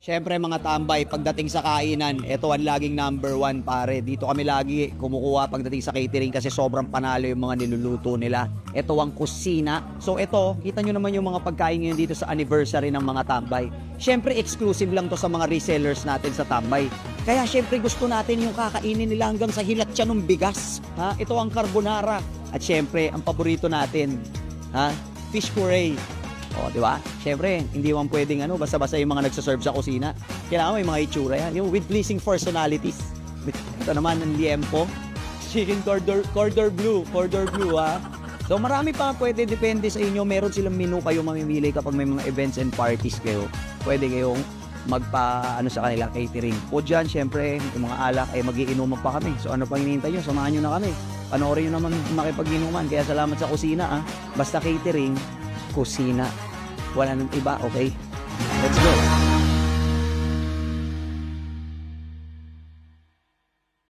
Siyempre mga tambay, pagdating sa kainan, ito ang laging number 1 pare. Dito kami lagi kumukuha pagdating sa catering kasi sobrang panalo yung mga niluluto nila. Ito ang kusina. So ito, kita nyo naman yung mga pagkain ngayon dito sa anniversary ng mga tambay. Siyempre exclusive lang to sa mga resellers natin sa tambay. Kaya siyempre gusto natin yung kakainin nila hanggang sa hilat siya ng bigas. Ha? Ito ang carbonara. At siyempre, ang paborito natin, ha? Fish puree. O, di ba? Siyempre, hindi man pwedeng basta-basta yung mga nagsaserve sa kusina. Kailangan may mga itsura yan. Yung with pleasing personalities. Ito naman ang liempo. Chicken corridor blue, ha. So, marami pa pwede, depende sa inyo. Meron silang menu kayo mamimili kapag may mga events and parties kayo. Pwede kayong sa kanila catering. O dyan, siyempre, yung mga alak ay magiinuman pa kami. So, ano pang hinihintay nyo? Samahan nyo na kami. Panoorin nyo naman makipag-inuman. Kaya salamat sa kusina, Basta catering, kusina. Wala nang iba, okay? Let's go!